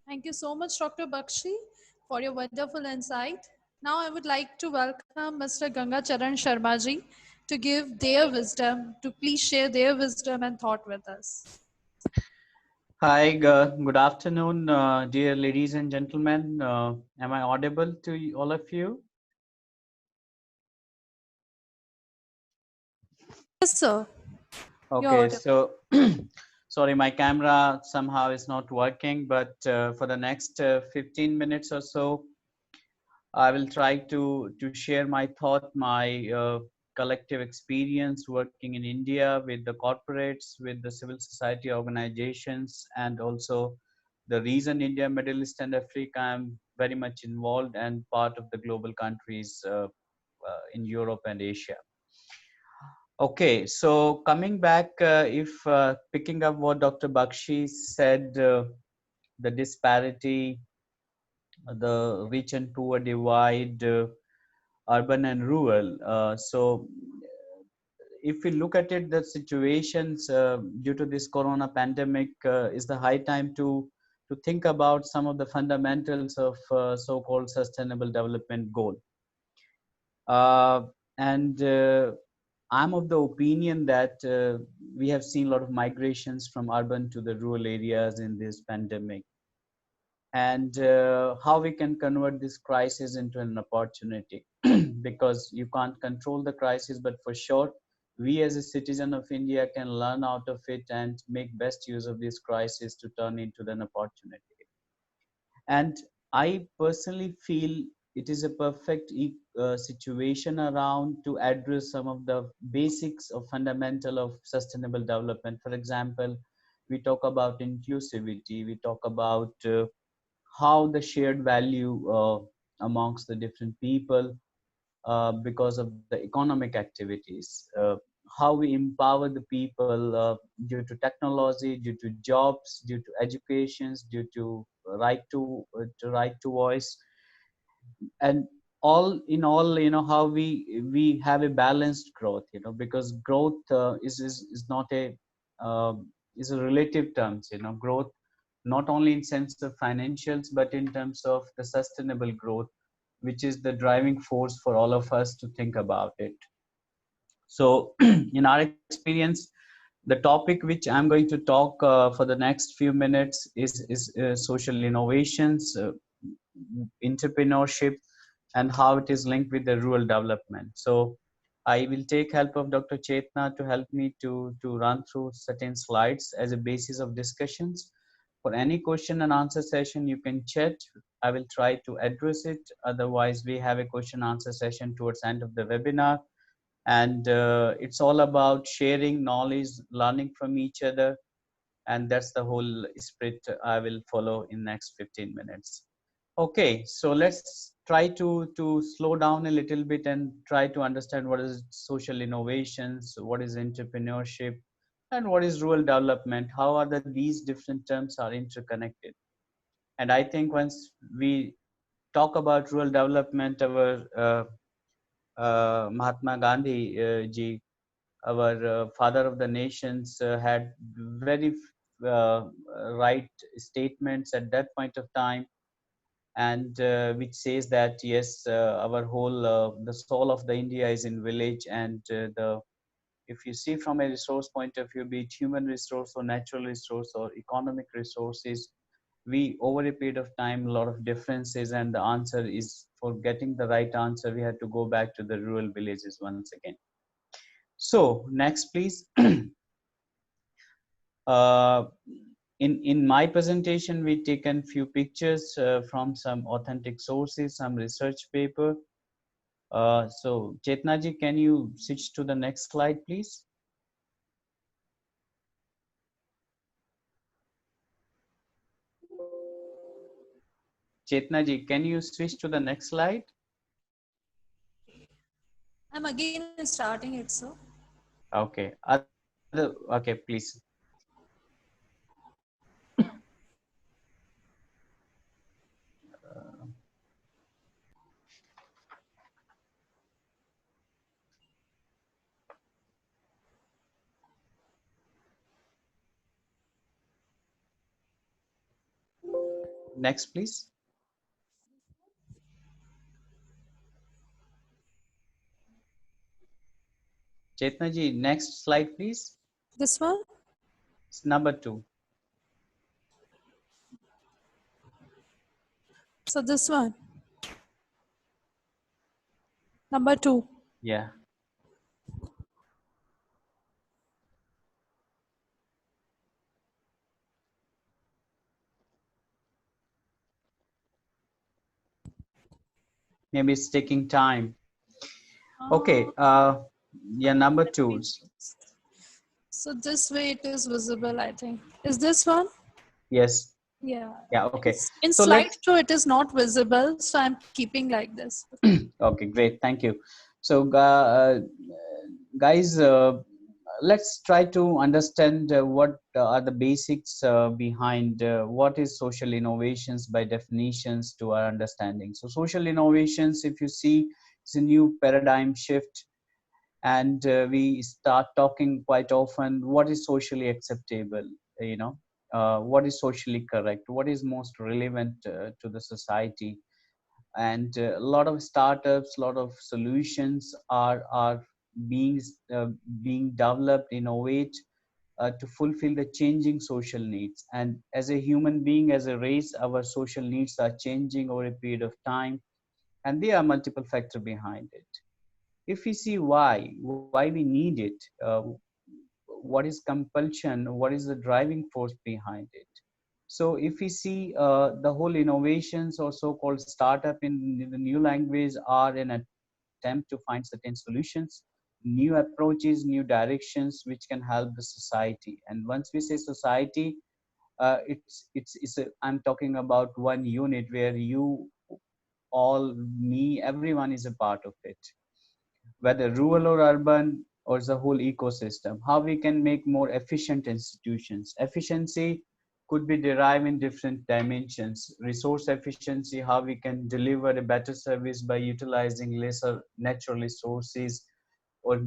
Thank you so much, Dr. Bakshi, for your wonderful insight. Now, I would like to welcome Mr. Ganga Charan Sharma ji to give their wisdom, to please share their wisdom and thought with us. Hi, good afternoon, dear ladies and gentlemen. Am I audible to all of you? Yes, sir. You're Okay, audible. so sorry, my camera somehow is not working, but for the next 15 minutes or so, I will try to share my thought, my collective experience working in India with the corporates, with the civil society organizations, and also the reason India, Middle East, and Africa. I'm very much involved and part of the global countries in Europe and Asia. Okay, so coming back, if picking up what Dr. Bakshi said, the disparity, the rich and poor divide, urban and rural. So if we look at it, the situations due to this corona pandemic is the high time to think about some of the fundamentals of so-called sustainable development goal. And I'm of the opinion that we have seen a lot of migrations from urban to the rural areas in this pandemic, and how we can convert this crisis into an opportunity. Because you can't control the crisis, but for sure we as a citizen of India can learn out of it and make best use of this crisis to turn into an opportunity. And I personally feel it is a perfect situation around to address some of the basics of fundamental of sustainable development. For example, we talk about inclusivity, we talk about how the shared value amongst the different people because of the economic activities, how we empower the people due to technology, due to jobs, due to educations, due to right to voice, and all in all, how we have a balanced growth, because growth is not a is a relative terms, growth not only in sense of financials but in terms of the sustainable growth, which is the driving force for all of us to think about it. So in our experience, the topic which I'm going to talk for the next few minutes is social innovations, entrepreneurship, and how it is linked with the rural development. So I will take help of Dr. Chetna to help me to run through certain slides as a basis of discussions. For any question and answer session, you can chat. I will try to address it. Otherwise, we have a question answer session towards the end of the webinar. And it's all about sharing knowledge, learning from each other. And that's the whole spirit I will follow in next 15 minutes. Okay, so let's try to slow down a little bit and try to understand what is social innovations, what is entrepreneurship, and what is rural development. How are these different terms are interconnected? And I think once we talk about rural development, our Mahatma Gandhi ji, our father of the nations, had very right statements at that point of time, and which says that yes, our whole the soul of the India is in village, and the if you see from a resource point of view, be it human resource or natural resource or economic resources, we over a period of time a lot of differences, and the answer is, for getting the right answer, we had to go back to the rural villages once again. So next please. uh, in my presentation we taken few pictures from some authentic sources, some research paper. So Chetna ji, can you switch to the next slide please? Chetna ji, can you switch to the next slide? I'm again starting it, sir. Okay, okay, please. Next, please. Chetna ji, next slide, please. This one? It's number 2. So this one, number 2. Yeah. Maybe it's taking time. Okay. Yeah, number 2. So this way it is visible, I think. Is this one? Yes. Yeah. Yeah. Okay. In So let's. slideshow it is not visible, so I'm keeping like this. Okay, great. Thank you. So, guys, let's try to understand what are the basics behind what is social innovations by definitions to our understanding. So, social innovations, if you see, it's a new paradigm shift, and we start talking quite often what is socially acceptable, you know, what is socially correct, what is most relevant to the society, and a lot of startups, a lot of solutions are being being developed, innovate to fulfill the changing social needs. And as a human being, as a race, our social needs are changing over a period of time, and there are multiple factors behind it. If we see why we need it, what is compulsion, what is the driving force behind it. So if we see the whole innovations or so-called startup in the new language are an attempt to find certain solutions, new approaches, new directions which can help the society. And once we say society, I'm talking about one unit where you, all, me, everyone is a part of it, whether rural or urban or the whole ecosystem. How we can make more efficient institutions. Efficiency could be derived in different dimensions. Resource efficiency, how we can deliver a better service by utilizing lesser natural resources or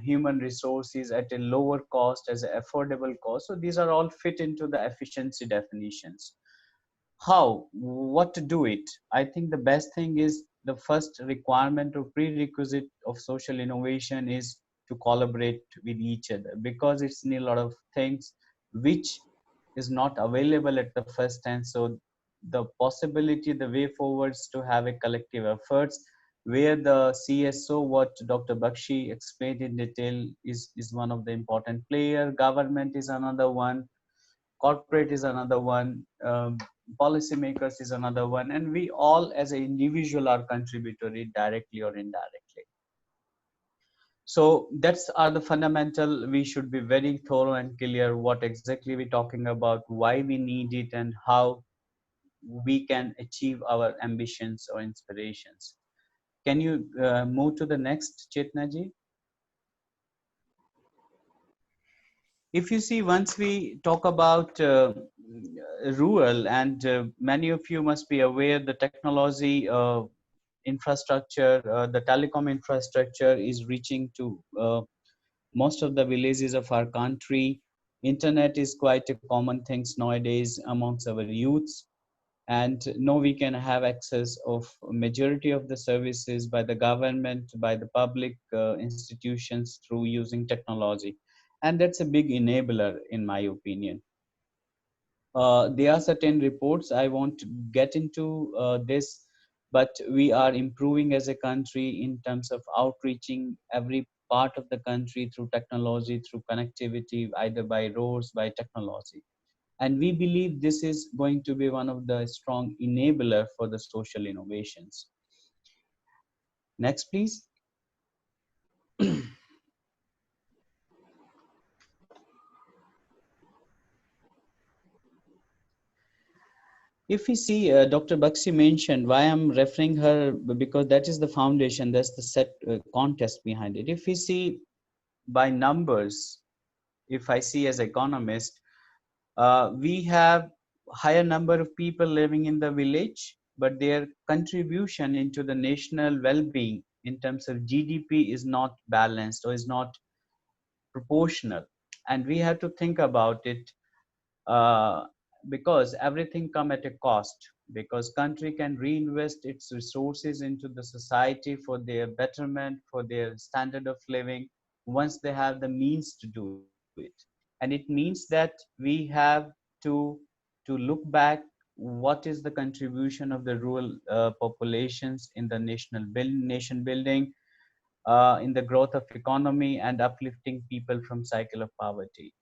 human resources at a lower cost as an affordable cost. So these are all fit into the efficiency definitions. How, what to do it? I think the best thing is, the first requirement or prerequisite of social innovation is to collaborate with each other, because it's in a lot of things which is not available at the first time. So the possibility, the way forwards to have a collective efforts, where the CSO, what Dr. Bakshi explained in detail, is one of the important player. Government is another one, corporate is another one, policymakers is another one, and we all as an individual are contributory directly or indirectly. So that's are the fundamental. We should be very thorough and clear what exactly we're talking about, why we need it, and how we can achieve our ambitions or inspirations. Can you move to the next, Chetna ji? If you see, once we talk about rural, and many of you must be aware, the technology infrastructure, the telecom infrastructure is reaching to most of the villages of our country. Internet is quite a common thing nowadays amongst our youths, and now we can have access of majority of the services by the government, by the public institutions, through using technology. And that's a big enabler in my opinion. There are certain reports, I won't get into this, but we are improving as a country in terms of outreaching every part of the country through technology, through connectivity, either by roads, by technology. And we believe this is going to be one of the strong enabler for the social innovations. Next, please. If we see, Dr. Bakshi mentioned, why I'm referring her, because that is the foundation, that's the set context behind it. If we see by numbers, if I see as economist, we have higher number of people living in the village, but their contribution into the national well-being in terms of GDP is not balanced or is not proportional. And we have to think about it, uh, because everything come at a cost. because country can reinvest its resources into the society for their betterment, for their standard of living, once they have the means to do it. And it means that we have to look back what is the contribution of the rural populations in the nation building, in the growth of economy and uplifting people from cycle of poverty.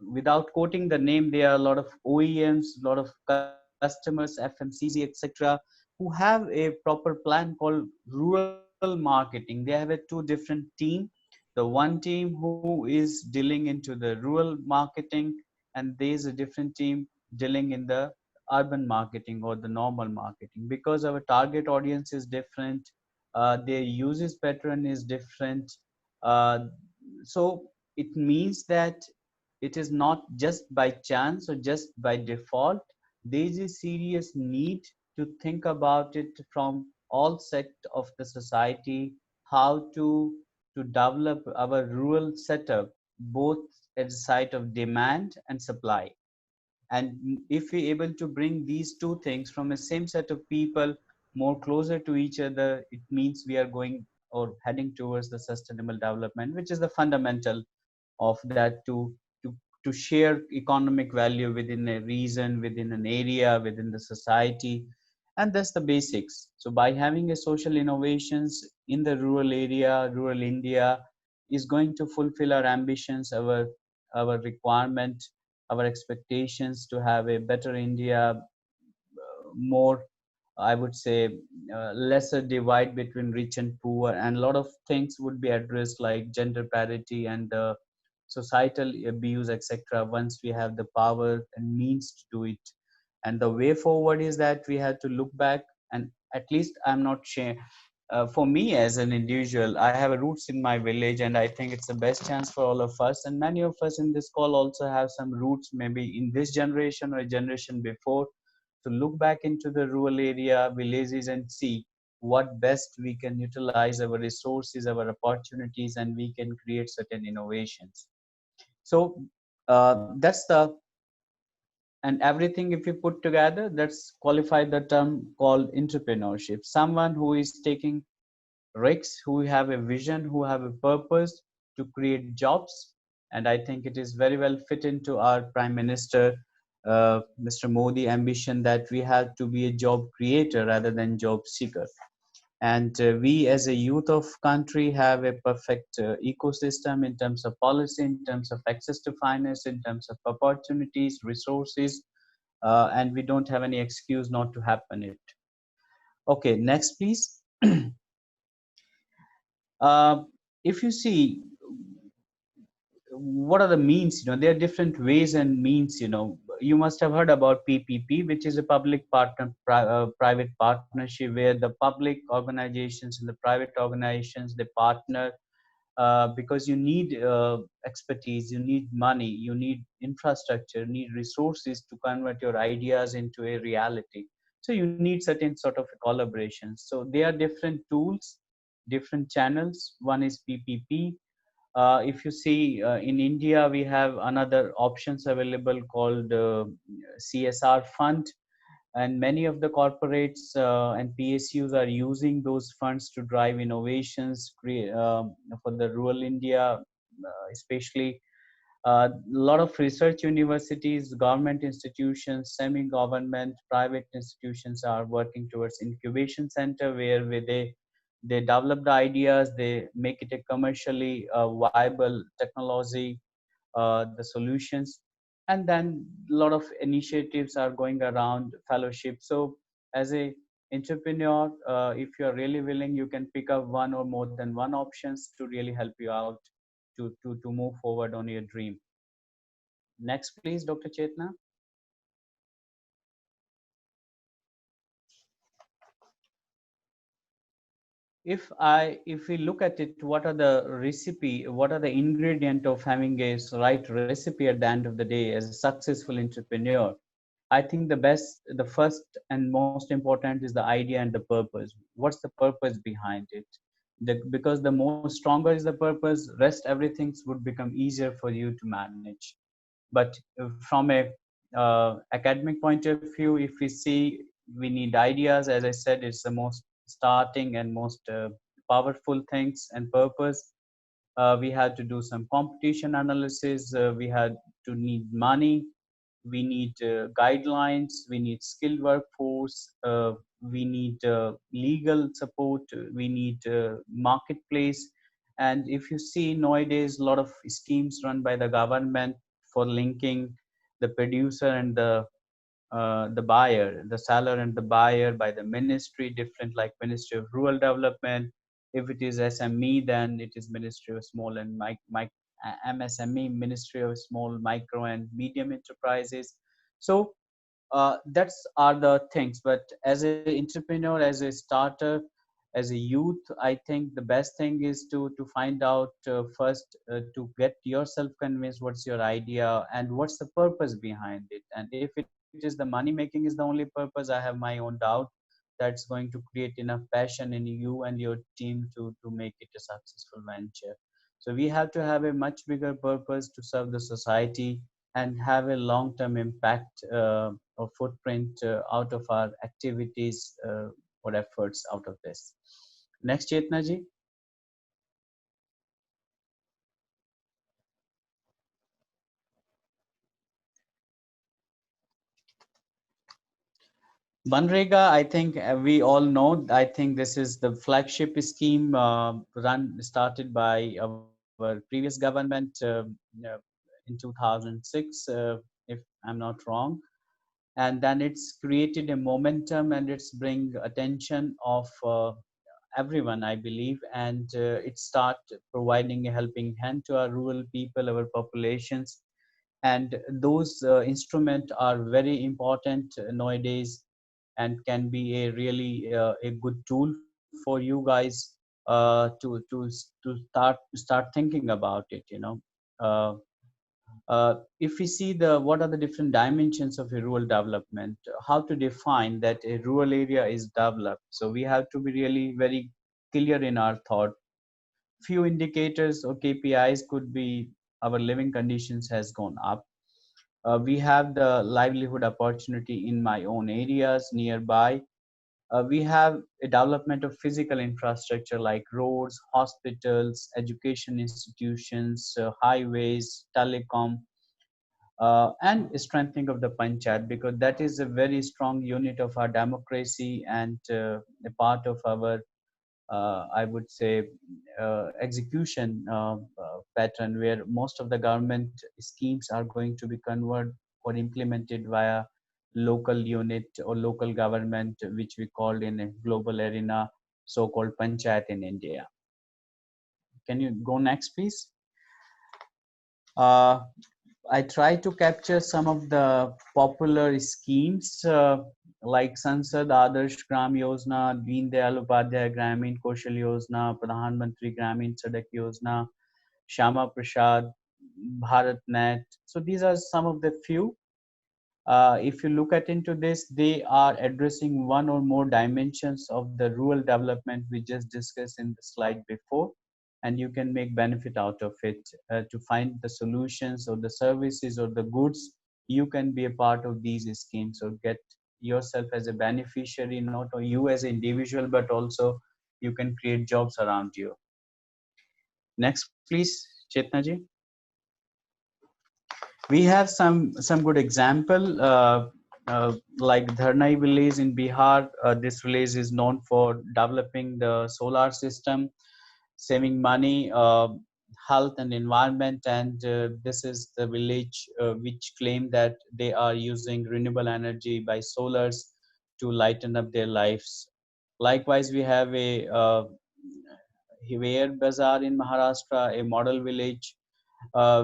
Without quoting the name, there are a lot of OEMs, a lot of customers, FMCG, etc., who have a proper plan called rural marketing. They have a two different team. The one team who is dealing into the rural marketing, and there is a different team dealing in the urban marketing or the normal marketing, because our target audience is different, their usage pattern is different. uh, so it means that it is not just by chance or just by default. There is a serious need to think about it from all sects of the society, how to develop our rural setup, both at the side of demand and supply. And if we're able to bring these two things from a same set of people more closer to each other, it means we are going or heading towards the sustainable development, which is the fundamental of that, to share economic value within a region, within an area, within the society. And that's the basics. So by having a social innovations in the rural area, rural India is going to fulfill our ambitions, our requirement, our expectations to have a better India, more, I would say, lesser divide between rich and poor, and a lot of things would be addressed like gender parity and societal abuse, etc. Once we have the power and means to do it, and the way forward is that we have to look back. And at least I'm not sure. For me as an individual, I have a roots in my village, and I think it's the best chance for all of us. And many of us in this call also have some roots, maybe in this generation or a generation before, to look back into the rural area, villages, and see what best we can utilize our resources, our opportunities, and we can create certain innovations. So that's the, and everything if we put together, that's qualified the term called entrepreneurship. Someone who is taking risks, who have a vision, who have a purpose to create jobs. And I think it is very well fit into our Prime Minister, Mr. Modi ambition that we have to be a job creator rather than job seeker. And we as a youth of country have a perfect ecosystem in terms of policy, in terms of access to finance, in terms of opportunities, resources, and we don't have any excuse not to happen it. Okay, next please. uh, if you see what are the means, there are different ways and means. You must have heard about PPP, which is a public private partnership, where the public organizations and the private organizations, they partner, because you need expertise, you need money, you need infrastructure, you need resources to convert your ideas into a reality. So you need certain sort of collaborations. So there are different tools, different channels. One is PPP. If you see, in India, we have another options available called CSR fund, and many of the corporates and PSUs are using those funds to drive innovations, for the rural India, especially. A lot of research universities, government institutions, semi-government, private institutions are working towards incubation center, where they develop the ideas, they make it a commercially viable technology, the solutions. And then a lot of initiatives are going around fellowship. So as a entrepreneur, if you're really willing, you can pick up one or more than one options to really help you out to move forward on your dream. Next please, Dr. Chetna. If we look at it, what are the recipe, what are the ingredient of having a right recipe at the end of the day as a successful entrepreneur? I think the first and most important is the idea and the purpose. What's the purpose behind it? Because the more stronger is the purpose, rest everything would become easier for you to manage. But from a academic point of view, if we see, we need ideas. As I said, it's the most starting and most powerful things and purpose. We had to do some competition analysis. We had to need money. We need guidelines. We need skilled workforce. We need legal support. We need marketplace. And if you see nowadays, a lot of schemes run by the government for linking the producer and the buyer, the seller and the buyer by the ministry, different like Ministry of Rural Development. If it is SME, then it is Ministry of Small and MSME, Ministry of Small, Micro and Medium Enterprises. So that's are the things. But as an entrepreneur, as a starter, as a youth, I think the best thing is to find out first, to get yourself convinced what's your idea and what's the purpose behind it. And if it is the money making is the only purpose, I have my own doubt that's going to create enough passion in you and your team to make it a successful venture. So we have to have a much bigger purpose to serve the society and have a long-term impact or footprint out of our activities or efforts out of this. Next, Chetna ji. Banrega, I think we all know. I think this is the flagship scheme started by our previous government in 2006, if I'm not wrong. And then it's created a momentum and it's bring attention of everyone, I believe, and it start providing a helping hand to our rural people, our populations, and those instruments are very important nowadays and can be a really a good tool for you guys to start thinking about it. Uh, if we see the what are the different dimensions of a rural development, how to define that a rural area is developed. So we have to be really very clear in our thought. Few indicators or KPIs could be our living conditions has gone up. We have the livelihood opportunity in my own areas nearby. We have a development of physical infrastructure like roads, hospitals, education institutions, highways, telecom, and strengthening of the panchayat, because that is a very strong unit of our democracy and a part of our, I would say, execution pattern, where most of the government schemes are going to be converted or implemented via local unit or local government, which we called in a global arena, so-called panchayat in India. Can you go next, please? Uh, I try to capture some of the popular schemes like Sansad Adarsh Gram Yojana, Deen Dayal Upadhyay Gramin Kaushal Yojana, Pradhan Mantri Gramin Sadak Yojana, Shama Prasad, Bharat Net. So these are some of the few. If you look at into this, they are addressing one or more dimensions of the rural development we just discussed in the slide before, and you can make benefit out of it to find the solutions or the services or the goods. You can be a part of these schemes or get yourself as a beneficiary, not only you as an individual, but also you can create jobs around you. Next, please, Chetna ji. We have some good example like Dharnai village in Bihar. This village is known for developing the solar system, saving money, health and environment, and this is the village which claim that they are using renewable energy by solars to lighten up their lives. Likewise, we have a Hiver Bazaar in Maharashtra, a model village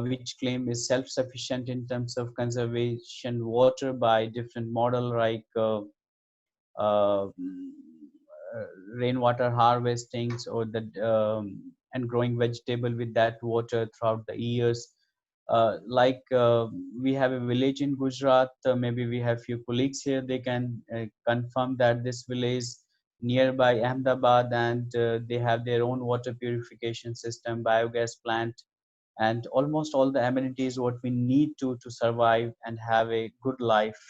which claim is self-sufficient in terms of conservation water by different model like uh, rainwater harvestings or the and growing vegetable with that water throughout the years. Like we have a village in Gujarat, maybe we have few colleagues here, they can confirm that this village nearby Ahmedabad, and they have their own water purification system, biogas plant, and almost all the amenities what we need to survive and have a good life.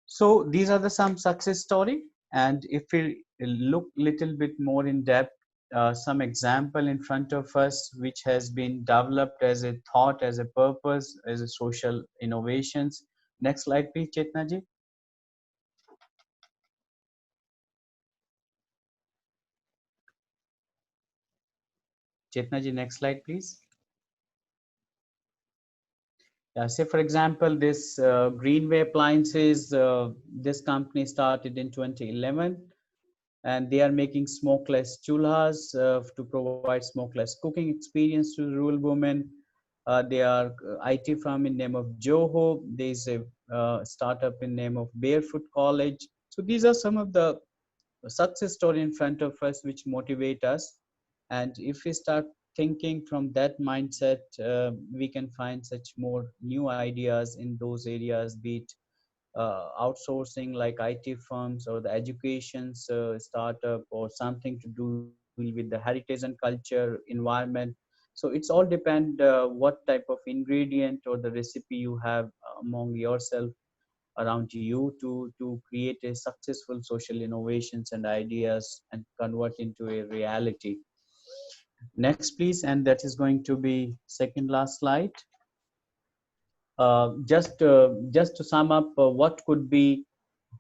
So these are the some success story, and if we look little bit more in depth, some example in front of us which has been developed as a thought, as a purpose, as a social innovations. Next slide, please, Chetna ji. Chetna ji, next slide, please. Say for example, this Greenway Appliances, this company started in 2011, and they are making smokeless chulhas to provide smokeless cooking experience to rural women. They are IT firm in name of Joho. There is a startup in name of Barefoot College. So these are some of the success story in front of us which motivate us. And if we start thinking from that mindset, we can find such more new ideas in those areas, be it outsourcing like IT firms or the education's startup or something to do with the heritage and culture, environment. So it's all depend what type of ingredient or the recipe you have among yourself around you to create a successful social innovations and ideas and convert into a reality. Next, please, and that is going to be second last slide. Just to sum up, what could be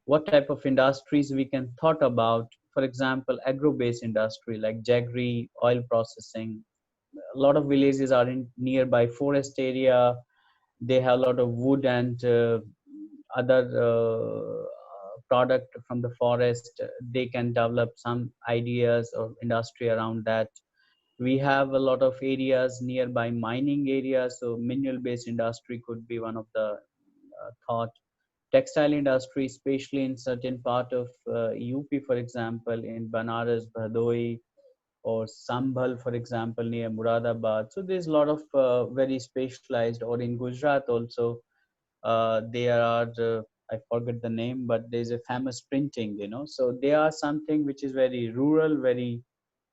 what type of industries we can thought about. For example, agro-based industry like jaggery, oil processing. A lot of villages are in nearby forest area. They have a lot of wood and other product from the forest. They can develop some ideas or industry around that. We have a lot of areas nearby mining areas, so mineral based industry could be one of the thought. Textile industry, especially in certain part of UP, for example, in Banaras, Bhadoi, or Sambhal, for example, near Muradabad. So there's a lot of very specialized, or in Gujarat also, there are, I forget the name, but there's a famous printing, So they are something which is very rural, very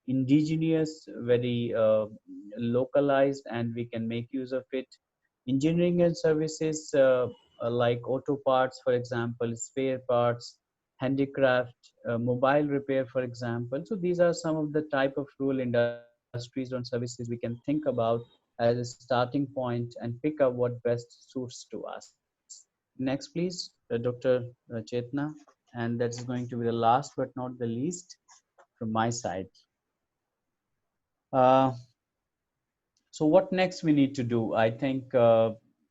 indigenous, very localized, and we can make use of it. Engineering and services like auto parts, for example, spare parts, handicraft, mobile repair, for example. So these are some of the type of rural industries and services we can think about as a starting point and pick up what best suits to us. Next, please, Dr. Chetna, and that is going to be the last but not the least from my side. Uh, so what next we need to do? I think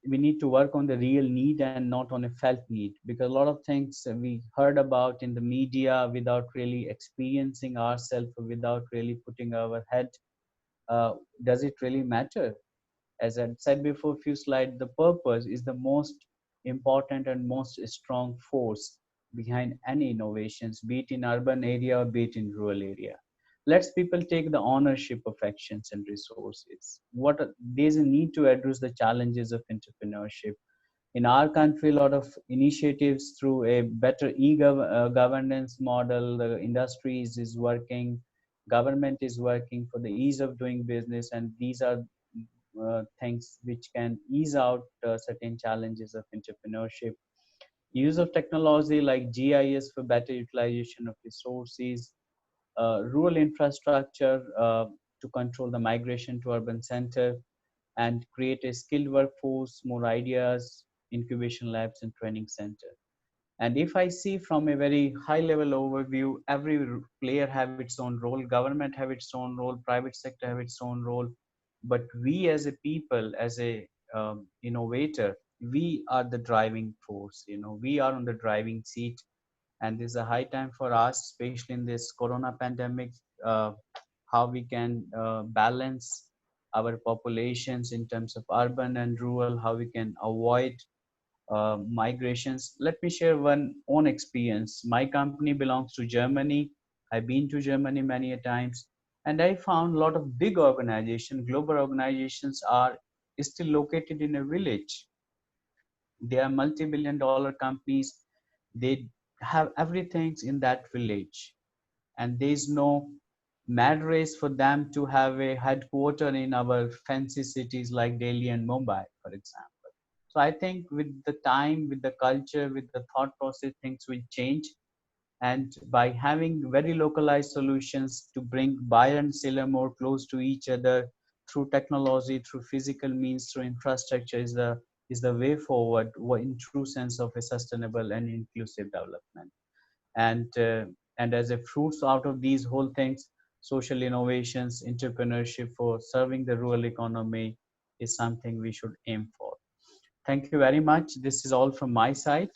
we need to work on the real need and not on a felt need, because a lot of things we heard about in the media without really experiencing ourselves, without really putting our head. Does it really matter? As I said before, few slides, the purpose is the most important and most strong force behind any innovations, be it in urban area or be it in rural area. Let's people take the ownership of actions and resources. There's a need to address the challenges of entrepreneurship. In our country, a lot of initiatives through a better governance model, the industries is working, government is working for the ease of doing business, and these are things which can ease out certain challenges of entrepreneurship. Use of technology like GIS for better utilization of resources, rural infrastructure to control the migration to urban center, and create a skilled workforce, more ideas, incubation labs, and training center. And if I see from a very high level overview, every player have its own role, government have its own role, private sector have its own role, but we as a people, as a innovator, we are the driving force. We are on the driving seat, and this is a high time for us, especially in this Corona pandemic, uh, how we can balance our populations in terms of urban and rural, how we can avoid migrations. Let me share one own experience. My company belongs to Germany. I've been to Germany many a times, and I found a lot of big organizations, global organizations are still located in a village. They are multi-billion dollar companies. They have everything in that village, and there is no mad race for them to have a headquarter in our fancy cities like Delhi and Mumbai, for example. So I think with the time, with the culture, with the thought process, things will change. And by having very localized solutions to bring buyer and seller more close to each other through technology, through physical means, through infrastructure is the way forward in true sense of a sustainable and inclusive development. And as a fruits out of these whole things, social innovations, entrepreneurship for serving the rural economy is something we should aim for. Thank you very much. This is all from my side.